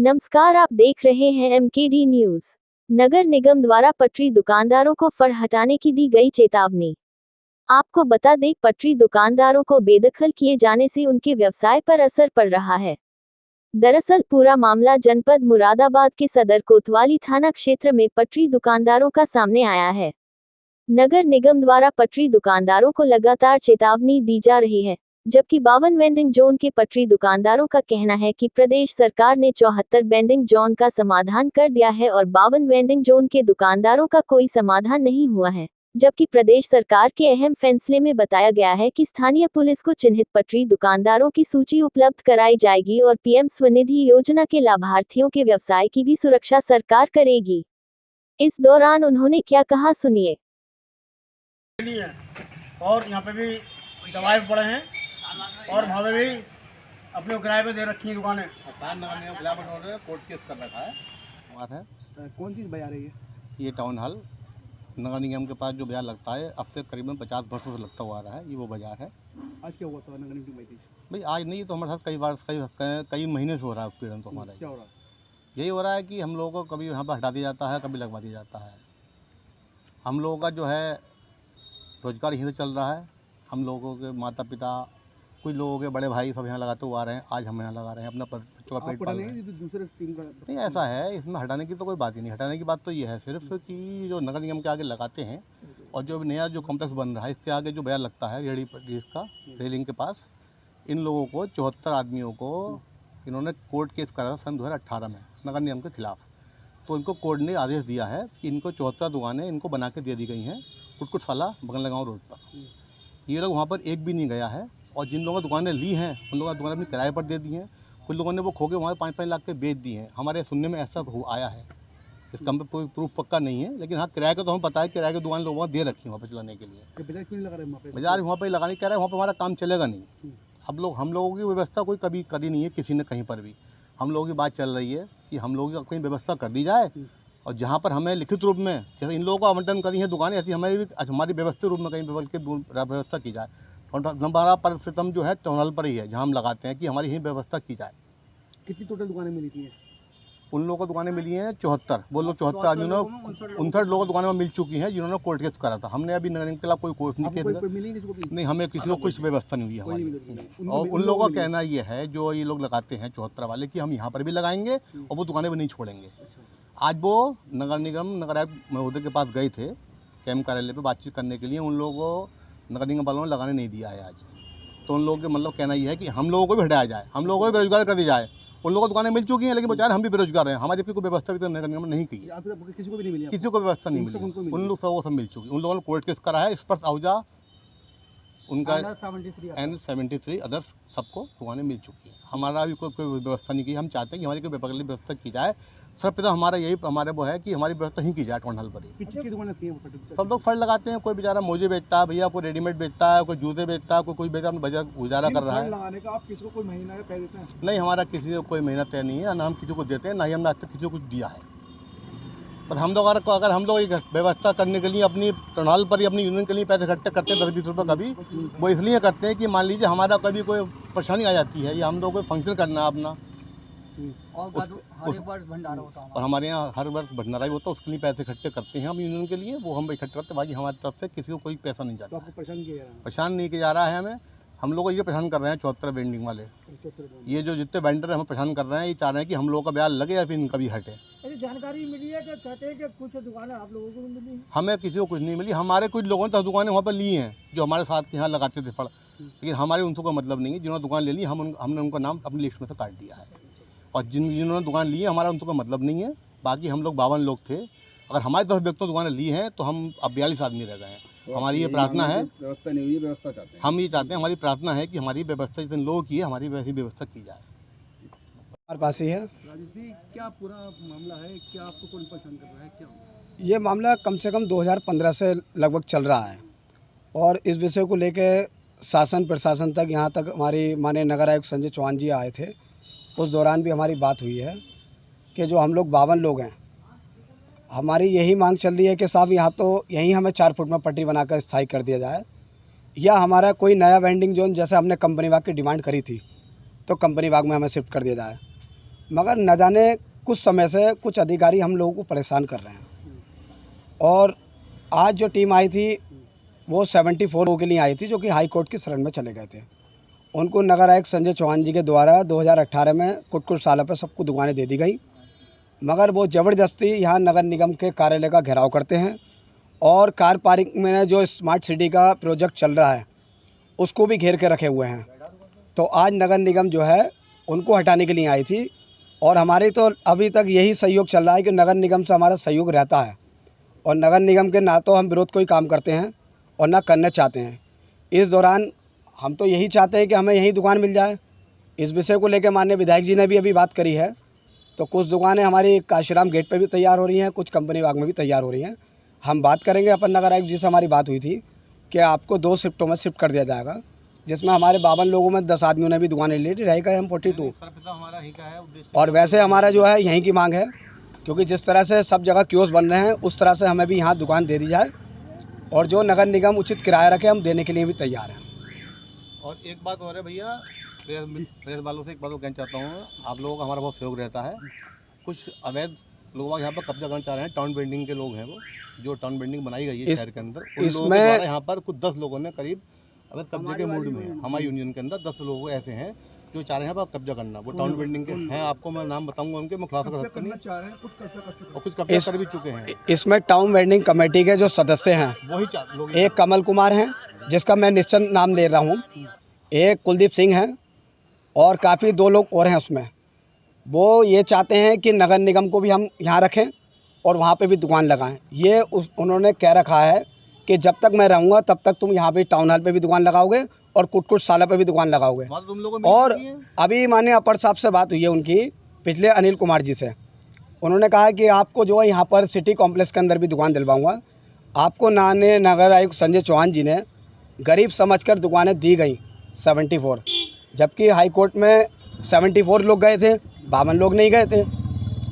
नमस्कार, आप देख रहे हैं एमकेडी न्यूज। नगर निगम द्वारा पटरी दुकानदारों को फड़ हटाने की दी गई चेतावनी। आपको बता दें, पटरी दुकानदारों को बेदखल किए जाने से उनके व्यवसाय पर असर पड़ रहा है। दरअसल पूरा मामला जनपद मुरादाबाद के सदर कोतवाली थाना क्षेत्र में पटरी दुकानदारों का सामने आया है। नगर निगम द्वारा पटरी दुकानदारों को लगातार चेतावनी दी जा रही है, जबकि 52 वेंडिंग जोन के पटरी दुकानदारों का कहना है कि प्रदेश सरकार ने 74 वेंडिंग जोन का समाधान कर दिया है और 52 वेंडिंग जोन के दुकानदारों का कोई समाधान नहीं हुआ है। जबकि प्रदेश सरकार के अहम फैसले में बताया गया है कि स्थानीय पुलिस को चिन्हित पटरी दुकानदारों की सूची उपलब्ध कराई जाएगी और पीएम स्वनिधि योजना के लाभार्थियों के व्यवसाय की भी सुरक्षा सरकार करेगी। इस दौरान उन्होंने क्या कहा, सुनिए। और यहाँ पे भी दवाई पड़े हैं और वहाँ पे भी अपने किराए पे दे रखी है दुकानें। नगर निगम खिलाफ उन्होंने कोर्ट केस कर रखा है। हमारा है कौन चीज़ बजा रही है? ये टाउन हॉल नगर निगम के पास जो बाजार लगता है, अब से करीबन 50 वर्षों से लगता हुआ आ रहा है। ये वो बाजार है। आज क्या हुआ था नगर निगम की? भाई आज नहीं, तो हमारे साथ कई बार कई महीने से हो रहा है उत्पीड़न। तो हमारा क्या हो रहा है? यही हो रहा है कि हम लोगों को कभी यहाँ पर हटा दिया जाता है, कभी लगवा दिया जाता है। हम लोगों का जो है रोजगार यहीं से चल रहा है। हम लोगों के माता पिता, कुछ लोगों के बड़े भाई सब यहाँ लगाते हुए आ रहे हैं। आज हम यहाँ लगा रहे हैं, अपना बच्चों का पेट पाल रहे हैं। दूसरे टीम का नहीं, ऐसा है, इसमें हटाने की तो कोई बात ही नहीं। हटाने की बात तो ये है सिर्फ कि जो नगर निगम के आगे लगाते हैं और जो नया जो कॉम्प्लेक्स बन रहा है, इसके आगे जो बाजार लगता है रेहड़ी का रेलिंग के पास, इन लोगों को 74 आदमियों को इन्होंने कोर्ट केस करा था सन 2018 में नगर निगम के खिलाफ। तो इनको कोर्ट ने आदेश दिया है कि इनको 74 दुकानें इनको बना के दे दी गई हैं कुटकुट साला बगलगांव रोड पर। ये लोग वहाँ पर एक भी नहीं गया है और जिन लोगों ने दुकानें ली हैं उन लोगों ने दुकानें अपनी किराए पर दे दी हैं। कुछ लोगों ने वो खो के वहाँ 5-5 लाख के बेच दी हैं। हमारे सुनने में ऐसा आया है। इसका हम कोई प्रूफ पक्का नहीं है, लेकिन हाँ किराए का तो हमें पता है। किराए की दुकान लोगों वहाँ दे रखी है वहाँ पर चलाने के लिए। बाजार वहाँ पर लगाने कह रहे हैं, वहाँ पर हमारा काम चलेगा नहीं। हम लोगों की व्यवस्था कोई कभी करी नहीं है किसी ने कहीं पर भी। हम लोगों की बात चल रही है कि हम लोगों की कहीं व्यवस्था कर दी जाए और जहाँ पर हमें लिखित रूप में, जैसे इन लोगों को आवंटन करी है दुकानें, ऐसी हमारी व्यवस्थित रूप में कहीं व्यवस्था की जाए। हमारा प्रथम जो है टाउन हॉल पर ही है जहाँ हम लगाते हैं कि हमारी यही व्यवस्था की जाए। कितनी टोटल दुकानें मिली थी? उन लोगों को दुकानें मिली हैं 74। वो लोग 74 आदमियों ने 59 लोगों को दुकानें मिल चुकी हैं जिन्होंने कोर्ट केस करा था। हमने अभी नगर निगम के खिलाफ कोई कोर्ट नहीं किया। नहीं, हमें किसी को कुछ व्यवस्था नहीं हुई हमारी। और उन लोगों का कहना ये है जो ये लोग लगाते हैं 74 वाले, कि हम यहाँ पर भी लगाएंगे और वो दुकानें भी नहीं छोड़ेंगे। आज वो नगर निगम नगर आयुक्त महोदय के पास गए थे कैंप कार्यालय पे बातचीत करने के लिए। उन लोगों को नगर निगम वालों ने लगाने नहीं दिया है आज। तो उन लोगों के मतलब कहना यह है कि हम लोगों को भी हटाया जाए, हम लोगों को भी बेरोजगार कर दी जाए। उन लोगों को दुकानें मिल चुकी हैं लेकिन बेचारे हम भी बेरोजगार हैं। हमारी कोई व्यवस्था भी तो नगर निगम ने नहीं की है। किसी को भी नहीं मिली? किसी को व्यवस्था नहीं मिली। उन लोग सब मिल चुकी। उन लोगों ने कोर्ट केस करा है। स्पर्श आहुजा उनका N73 अदर्स सबको दुकानें मिल चुकी हैं। हमारा भी कोई व्यवस्था नहीं की। हम चाहते हैं कि हमारी कोई व्यवस्था की जाए। सर्वप्रथम हमारा यही हमारे वो है कि हमारी व्यवस्था ही की जाए टाउन हॉल पर ही। सब लोग फल लगाते हैं। कोई बेचारा मोजे बेचता है भैया, कोई रेडीमेड बेचता है, कोई जूते बेचता है, कोई बेचारा बाजार गुजारा कर रहा है। लगाने का आप किसी को कोई महीना तय देते हैं? नहीं, हमारा किसी को कोई महीना तय नहीं है, ना हम किसी को देते हैं, ना ही हमने आज तक किसी को कुछ दिया है। पर हम लोग अगर हम लोग व्यवस्था करने के लिए अपनी टाउन हॉल पर ही अपनी यूनियन के लिए पैसे इकट्ठे करते हैं 10-20 रुपये कभी, वो इसलिए करते हैं कि मान लीजिए हमारा कभी कोई परेशानी आ जाती है या हम लोग कोई फंक्शन करना है अपना और हमारे यहाँ हर वर्ष भंडारा ही होता है, उसके लिए पैसे इकट्ठे करते हैं हम यूनियन के लिए। वो हम इकट्ठे करते हैं, बाकी हमारी तरफ से किसी को कोई पैसा नहीं जाता। तो परेशान नहीं किया जा रहा है हमें। हम लोग को ये परेशान कर रहे हैं 74 वेंडिंग वाले। ये जो जितने वेंडर हैं हमें परेशान कर रहे हैं। ये चाह रहे हैं कि हम लोगों का ब्याज लगे या फिर इनका भी हटे। जानकारी मिली है कि कहते हैं कि कुछ दुकानें आप लोगों को मिली? हमें किसी को कुछ नहीं मिली। हमारे कुछ लोगों ने 10 दुकानें वहाँ पर ली हैं जो हमारे साथ यहाँ लगाते थे फल, लेकिन हमारे उनसे कोई मतलब नहीं है। जिन्होंने दुकान ले ली हमने उनका नाम अपनी लिस्ट में से काट दिया है। और जिन्होंने दुकान ली है हमारा उनको कोई मतलब नहीं है। बाकी हम लोग 52 लोग थे। अगर हमारे 10 व्यक्तियों दुकानें ली हैं तो हम अब 42 आदमी रह गए हैं। तो हमारी ये प्रार्थना है, व्यवस्था नहीं हुई, व्यवस्था चाहते हैं। हम ये चाहते हैं, हमारी प्रार्थना है कि हमारी व्यवस्था जितने लोगों की है हमारी वैसी व्यवस्था की जाए। हमारे पास ही है। राजेश जी, क्या पूरा मामला है? क्या आपको कौन परेशान कर रहा है? क्या ये मामला कम से कम 2015 से लगभग चल रहा है और इस विषय को लेकर शासन प्रशासन तक, यहाँ तक हमारी माननीय नगर आयुक्त संजय चौहान जी आए थे। उस दौरान भी हमारी बात हुई है कि जो हम लोग 52 लोग हैं, हमारी यही मांग चल रही है कि साहब यहाँ तो यहीं हमें 4 फुट में पट्टी बनाकर स्थायी कर दिया जाए, या हमारा कोई नया वेंडिंग जोन, जैसे हमने कंपनी बाग की डिमांड करी थी, तो कंपनी बाग में हमें शिफ्ट कर दिया जाए। मगर न जाने कुछ समय से कुछ अधिकारी हम लोगों को परेशान कर रहे हैं। और आज जो टीम आई थी वो 74 के लिए आई थी, जो कि हाई कोर्ट की शरण में चले गए थे। उनको नगर आयुक्त संजय चौहान जी के द्वारा 2018 में कुट सालों पर सबको दुकानें दे दी गई, मगर वो ज़बरदस्ती यहाँ नगर निगम के कार्यालय का घेराव करते हैं और कार पार्किंग में जो स्मार्ट सिटी का प्रोजेक्ट चल रहा है उसको भी घेर के रखे हुए हैं। तो आज नगर निगम जो है उनको हटाने के लिए आई थी और हमारे तो अभी तक यही सहयोग चल रहा है कि नगर निगम से हमारा सहयोग रहता है और नगर निगम के ना तो हम विरोध कोई काम करते हैं और ना करना चाहते हैं। इस दौरान हम तो यही चाहते हैं कि हमें यही दुकान मिल जाए। इस विषय को लेकर माननीय विधायक जी ने भी अभी बात करी है, तो कुछ दुकानें हमारी काशीराम गेट पे भी तैयार हो रही हैं, कुछ कंपनी बाग में भी तैयार हो रही हैं। हम बात करेंगे, अपन नगर आयुक्त जी से हमारी बात हुई थी कि आपको 2 शिफ्टों में शिफ्ट कर दिया जाएगा, जिसमें हमारे 52 लोगों में 10 आदमियों ने भी दुकानें ली, रहेगा हम 42। हमारा यही का है उद्देश्य। और वैसे हमारा जो है यहीं की मांग है, क्योंकि जिस तरह से सब जगह कियोस्क बन रहे हैं उस तरह से हमें भी यहाँ दुकान दे दी जाए और जो नगर निगम उचित किराया रखे हम देने के लिए भी तैयार हैं। और एक बात और है भैया, प्रेस वालों से एक बात और कहना चाहता हूँ, आप लोगों का हमारा बहुत सहयोग रहता है। कुछ अवैध लोग यहाँ पर कब्जा करना चाह रहे हैं, टाउन बिल्डिंग के लोग हैं वो, जो टाउन बिल्डिंग बनाई गई है शहर के अंदर, उन लोगों के द्वारा यहाँ पर कुछ 10 लोगों ने करीब अवैध कब्जे के मूड में है। हमारी यूनियन के अंदर 10 लोग ऐसे हैं जो चाह रहे हैं आप कब्जा करना। वो टाउन बिल्डिंग के हैं, आपको मैं नाम बताऊंगा उनके, मैं खुलासा कर सकता नहीं, और कुछ कब्जा कर भी चुके हैं। इसमें टाउन वेंडिंग कमेटी के जो सदस्य हैं वही लोग, एक कमल कुमार हैं जिसका मैं निश्चित नाम ले रहा हूँ, एक कुलदीप सिंह हैं और काफ़ी 2 लोग और हैं उसमें। वो ये चाहते हैं कि नगर निगम को भी हम यहाँ रखें और वहाँ पे भी दुकान लगाएं। ये उन्होंने कह रखा है कि जब तक मैं रहूँगा तब तक तुम यहाँ पे टाउन हॉल पे भी दुकान लगाओगे और कुट साला पे भी दुकान लगाओगे। तुम लोगों में और अभी माननीय अपर साहब से बात हुई है उनकी पिछले अनिल कुमार जी से, उन्होंने कहा कि आपको जो है यहाँ पर सिटी कॉम्प्लेक्स के अंदर भी दुकान दिलवाऊँगा। आपको नगर आयुक्त संजय चौहान जी ने गरीब समझकर दुकानें दी गई 74, जबकि हाई कोर्ट में 74 लोग गए थे, 52 लोग नहीं गए थे।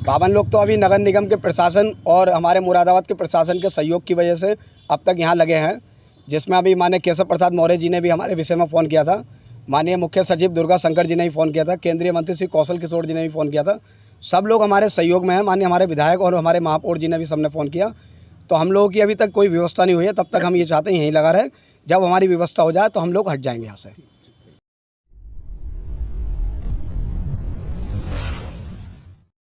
52 लोग तो अभी नगर निगम के प्रशासन और हमारे मुरादाबाद के प्रशासन के सहयोग की वजह से अब तक यहाँ लगे हैं, जिसमें अभी माननीय केशव प्रसाद मौर्य जी ने भी हमारे विषय में फ़ोन किया था, माननीय मुख्य सचिव दुर्गा शंकर जी ने भी फ़ोन किया था, केंद्रीय मंत्री श्री कौशल किशोर जी ने भी फ़ोन किया था। सब लोग हमारे सहयोग में हैं, माननीय हमारे विधायक और हमारे महापौर जी ने भी सबने फ़ोन किया। तो हम लोगों की अभी तक कोई व्यवस्था नहीं हुई है, तब तक हम ये चाहते हैं यहीं लगा रहे। जब हमारी व्यवस्था हो जाए तो हम लोग हट जाएंगे यहाँ से।